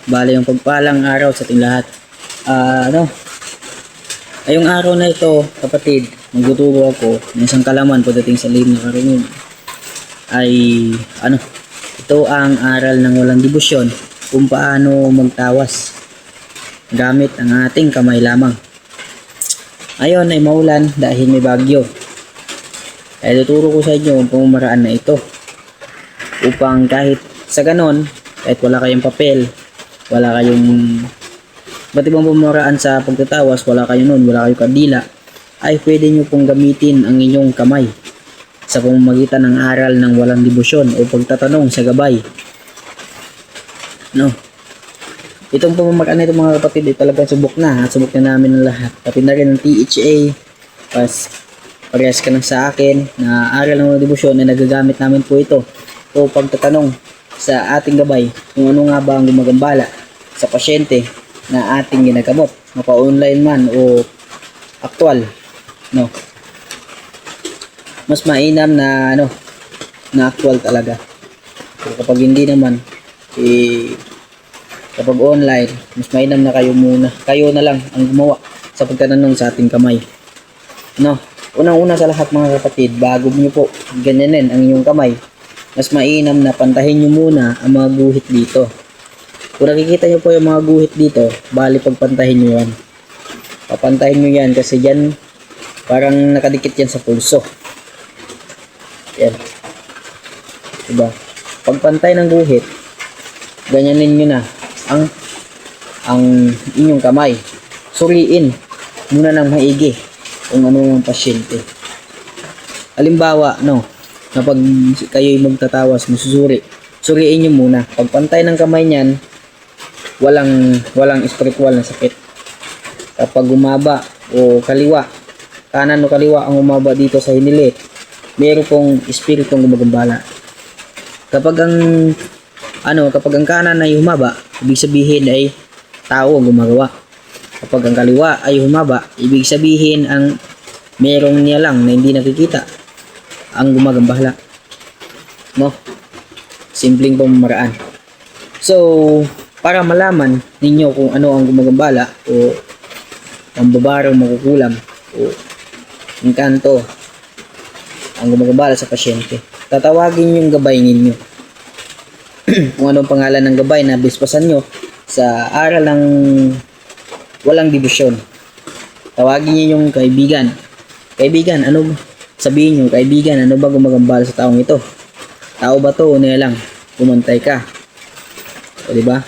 Bale yung pagpalang araw sa ating lahat. Ayong araw na ito, kapatid, magtuturo ako ng isang kalaman pagdating sa lihim na karunungan. Ay, ito ang aral ng walang debosyon kung paano magtawas gamit ang ating kamay lamang. Ngayon ay maulan dahil may bagyo. Ay tuturo ko sa inyo ang pamamaraan na ito upang kahit sa ganon, kahit wala kayong papel, wala kayong ba't ibang pamamaraan sa pagtatawas, wala kayo nun, wala kayong kandila, ay pwede nyo pong gamitin ang inyong kamay sa pamamagitan ng aral ng walang debosyon o pagtatanong sa gabay. Itong pamamaraan na ito mga kapatid ay talagang subok na at subok na namin ng lahat. Pati na rin ng THA, parehas ka lang sa akin na aral ng walang debosyon na nagagamit namin po ito o pagtatanong sa ating gabay kung ano nga ba ang gumagambala sa pasyente na ating ginagamot, mapa-online man o aktual. Mas mainam na na aktual talaga. Pero kapag hindi naman, kapag online, mas mainam na kayo na lang ang gumawa sa pagtatanong sa ating kamay. Unang-una sa lahat mga kapatid, bago niyo po ganyanin ang inyong kamay, mas mainam na pantahin nyo muna ang mga guhit dito. Kung nakikita nyo po yung mga guhit dito, bali pagpantahin nyo yan. Papantahin nyo yan kasi yan parang nakadikit yan sa pulso. Yan. Diba? Pagpantay ng guhit, ganyanin nyo na ang inyong kamay. Suriin muna ng maigi kung ano yung pasyente. Halimbawa, kapag kayo'y magtatawas, suriin nyo muna. Pagpantay ng kamay niyan, walang spiritual na sakit. Kapag umaba o kaliwa, kanan o kaliwa ang umaba dito sa hinili, meron pong espiritong gumagambala. Kapag ang kanan ay humaba, ibig sabihin ay tao ang gumagawa. Kapag ang kaliwa ay humaba, ibig sabihin ang merong niya lang na hindi nakikita ang gumagambala. Simpleng pamamaraan. So, para malaman ninyo kung ano ang gumagambala o ang babarang makukulam o ang kanto ang gumagambala sa pasyente, tatawagin yung gabay ninyo. Kung anong pangalan ng gabay na bispasan nyo sa aral ng walang debosyon. Tawagin nyo yung kaibigan. Kaibigan, sabihin nyo, kaibigan, ano ba gumagambala sa taong ito? Tao ba to o niya lang? Pumantay ka. O diba?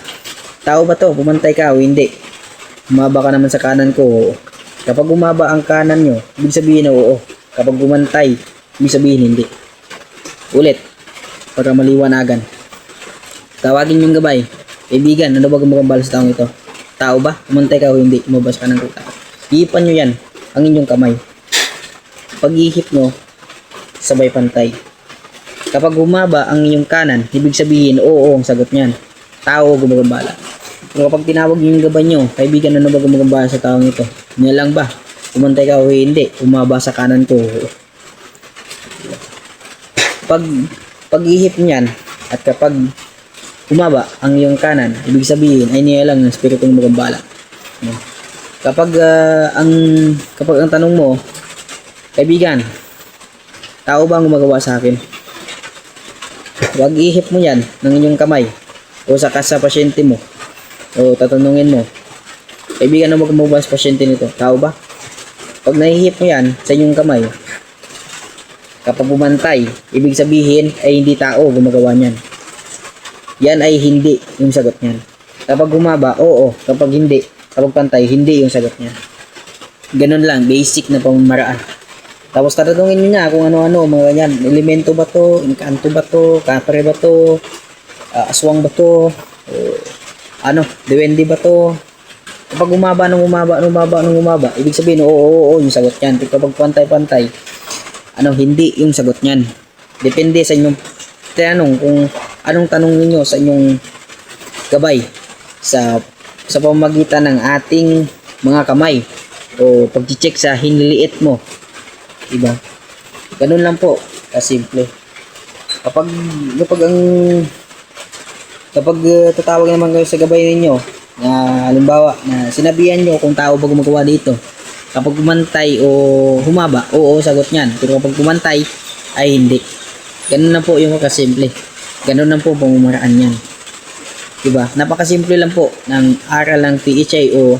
Tao ba to? Pumantay ka o hindi? Umaba ka naman sa kanan ko. Oo. Kapag umaba ang kanan nyo, ibig sabihin na oo. Kapag gumantay, ibig sabihin hindi. Ulit. Para maliwanagan. Tawagin yung gabay. Kaibigan, ano ba gumagambala sa taong ito? Tao ba? Pumantay ka o hindi? Umaba sa kanan ko. Ihipan nyo yan. Ang inyong kamay. Pag ihip nyo, sabay pantay. Kapag humaba ang inyong kanan, ibig sabihin, oo ang sagot niyan. Tao gumagambala. Pero kapag tinawag yung gabay nyo, kaibigan, ano ba gumagambala sa taong ito? Niya lang ba? Pumantay ka o hindi? Humaba sa kanan ko. Pag ihip niyan, at kapag humaba ang iyong kanan, ibig sabihin, ay niya lang ng spiritong gumagambala. Kapag ang tanong mo, kaibigan, tao ba ang gumagawa sa akin? Huwag ihip mo yan ng inyong kamay o sa pasyente mo o tatanungin mo, kaibigan, ano gumagawa sa pasyente nito? Tao ba? Pag nahihip mo yan sa inyong kamay, kapag bumantay, ibig sabihin ay hindi tao gumagawa niyan. Yan ay hindi yung sagot niyan. Kapag humaba, oo. Kapag hindi, kapag pantay, hindi yung sagot niyan. Ganun lang, basic na pamamaraan. Tapos tatanungin nyo niya kung ano-ano, mga ganyan. Elemento ba to? Encanto ba to? Kapre ba to? Aswang ba to? Duwende ba to? Kapag umaba, ibig sabihin, oo, yung sagot niyan. Kapag pantay-pantay, hindi yung sagot niyan. Depende sa inyong tinanong kung anong tanong niyo sa inyong gabay sa pamamagitan ng ating mga kamay o pag-check sa hiniliit mo. Diba? Ganun lang po, kasimple. Kapag ang Kapag tatawag naman kayo sa gabay ninyo, na halimbawa, na sinabihan nyo kung tao ba gumagawa dito. Kapag kumantay o humaba, oo, sagot niyan. Pero kapag kumantay, ay hindi. Ganun na po yung kasimple. Ganun lang po pamamaraan yan. Diba? Napakasimple lang po ng aral ng PHI o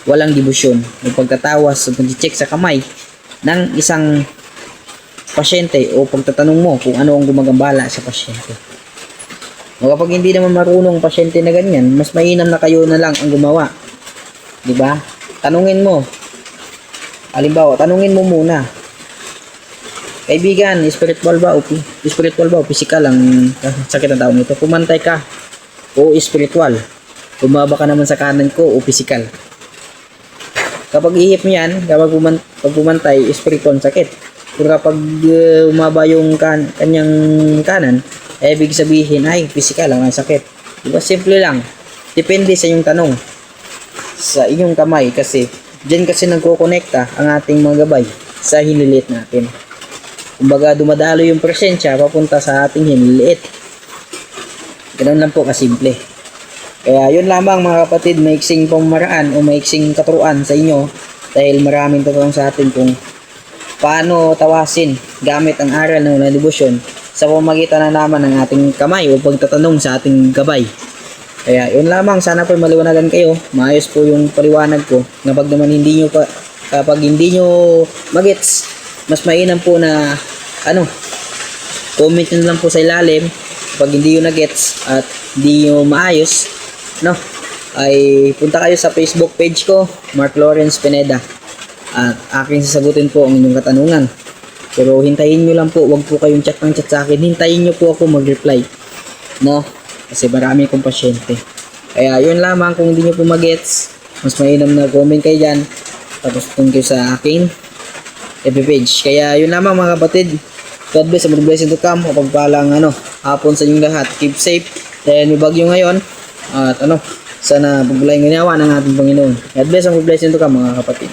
walang debusyon. Yung pagtatawas o pag-check sa kamay ng isang pasyente o pagtatanong mo kung ano ang gumagambala sa pasyente. O kapag hindi naman marunong pasyente na ganyan, mas mainam na kayo na lang ang gumawa. Diba? Tanungin mo. Halimbawa, tanungin mo muna. Kaibigan, spiritual ba o physical ang sakit ng tao nito? Pumantay ka o spiritual. Bumaba ka naman sa kanan ko o physical. Kapag ihip mo yan, kapag pumantay, spiritual ang sakit. Pero kapag umaba yung kanyang kanan, ibig sabihin ay physical lang ang sakit. Diba? Simple lang. Depende sa inyong tanong. Sa inyong kamay kasi diyan kasi nagko-connecta ang ating mga gabay sa hiniliit natin. Kumbaga dumadalo yung presensya papunta sa ating hiniliit. Ganun lang po kasimple. Kaya yun lamang mga kapatid, maiksing pamaraan o maiksing katuruan sa inyo dahil maraming tutulong sa atin kung paano tawasin gamit ang aral ng debosyon sa pamamagitan na naman ng ating kamay o pagtatanong sa ating gabay. Kaya yun lamang, sana po maliwanagan kayo. Maayos po yung paliwanag ko. Kapag naman kapag hindi nyo magets, mas mainam po na comment nyo lang po sa ilalim kapag hindi nyo nagets at hindi nyo maayos, ay punta kayo sa Facebook page ko, Mark Lawrence Pineda, at aking sasagutin po ang inyong katanungan. Pero hintayin nyo lang po, wag po kayong chat ng chat sa akin, hintayin nyo po ako mag-reply, kasi marami kong pasyente. Kaya yun lamang, kung hindi nyo po magets, mas mainam na comment kayo dyan, tapos tungkol sa aking FB page. Kaya yun lamang mga kapatid, God bless, and blessing to come. Kapagpalang hapon sa inyong lahat. Keep safe dahil may bagyo ngayon. At sana pagbulayin ngayawa ng ating Panginoon. God bless, and blessing to come mga kapatid.